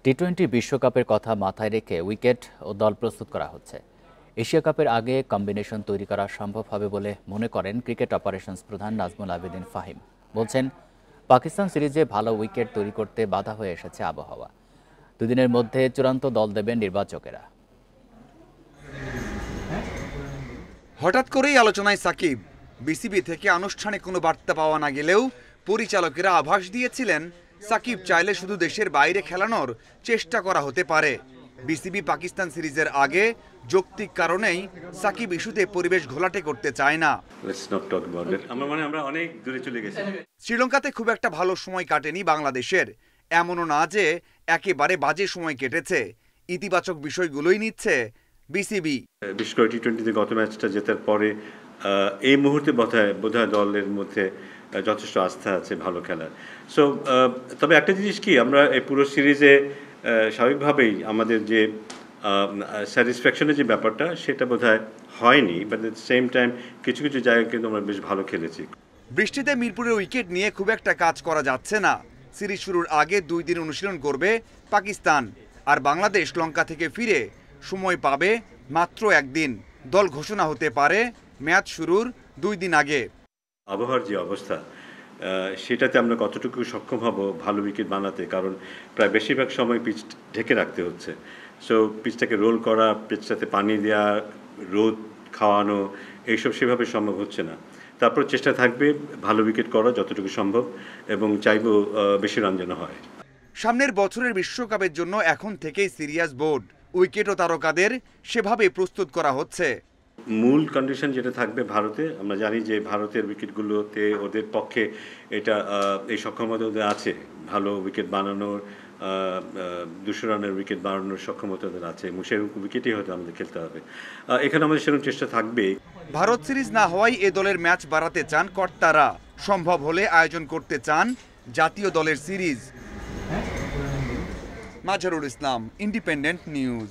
টি-20 বিশ্বকাপের কথা মাথায় রেখে উইকেট ও দল প্রস্তুত করা হচ্ছে। এশিয়া কাপের আগে কম্বিনেশন তৈরি করা সম্ভব হবে বলে মনে করেন ক্রিকেট অপারেশনস প্রধান নাজমুল আবেদিন ফাহিম। বলছেন, পাকিস্তান সিরিজে ভালো উইকেট তৈরি করতে বাধা হয়ে এসেছে আবহাওয়া। দুদিনের মধ্যে চূড়ান্ত দল দেবেন নির্বাচকেরা। হঠাৎ করেই আলোচনায় সাকিব। বিসিবি থেকে আনুষ্ঠানিক কোনো বার্তা পাওয়া না গেলেও পরিচালকেরা আভাস দিয়েছিলেন সাকিব চাইলে শুধু দেশের বাইরে খেলানোর চেষ্টা করা হতে পারে। বিসিবি পাকিস্তান সিরিজের আগে যৌক্তিক কারণেই সাকিব ইস্যুতে পরিবেশ ঘোলাটে করতে চায় না। আমরা অনেক দূরে চলে গেছি। শ্রীলঙ্কাতে খুব একটা ভালো সময় কাটেনি বাংলাদেশের, এমনও না যে একেবারে বাজে সময় কেটেছে। ইতিবাচক বিষয়গুলোই নিচ্ছে বিসিবি। বিশেষ করে টি-20তে গত ম্যাচটা জেতার পরে এই মুহূর্তে বোধহয় দলের মধ্যে যথেষ্ট আস্থা আছে ভালো খেলার। সো তবে একটা জিনিস কি, আমরা এই পুরো সিরিজে স্বাভাবিকভাবেই আমাদের যে স্যাটিসফ্যাকশনের যে ব্যাপারটা সেটা বোধহয় হয়নি, but at the same time কিছু কিছু জায়গায় কিন্তু আমরা বেশ ভালো খেলেছি। বৃষ্টিতে মিরপুরের উইকেট নিয়ে খুব একটা কাজ করা যাচ্ছে না। সিরিজ শুরুর আগে 2 দিন অনুশীলন করবে পাকিস্তান, আর বাংলাদেশ লঙ্কা থেকে ফিরে সময় পাবে মাত্র 1 দিন। দল ঘোষণা হতে পারে ম্যাচ শুরুর 2 দিন আগে। আবহাওয়ার যে অবস্থা সেটাতে আমরা কতটুকু সক্ষম হব ভালো উইকেট বানাতে, কারণ প্রায় বেশিরভাগ সময় পিচ ঢেকে রাখতে হচ্ছে। সো পিচটাকে রোল করা, পিচটাতে পানি দেওয়া, রোদ খাওয়ানো, এইসব সেভাবে সম্ভব হচ্ছে না। তারপর চেষ্টা থাকবে ভালো উইকেট করা যতটুকু সম্ভব, এবং চাইবো বেশি রান যেন হয়। সামনের বছরের বিশ্বকাপের জন্য এখন থেকেই সিরিয়াস বোর্ড। উইকেট ও তারকাদের সেভাবে প্রস্তুত করা হচ্ছে। মূল কন্ডিশন যেটা থাকবে ভারতে, আমরা জানি যে ভারতের উইকেটগুলোতে ওদের পক্ষে এটা এই সক্ষমতা ওদের আছে, ভালো উইকেট বানানোর, 200 রানের উইকেট বানানোর সক্ষমতা ওদের আছে, এবং সেরকম উইকেটই হয়তো আমাদের খেলতে হবে। এখানে আমাদের সেরকম চেষ্টা থাকবে। ভারত সিরিজ না হওয়ায় এ দলের ম্যাচ বাড়াতে চান কর্তারা। সম্ভব হলে আয়োজন করতে চান জাতীয় দলের series. Mazharul Islam, independent news.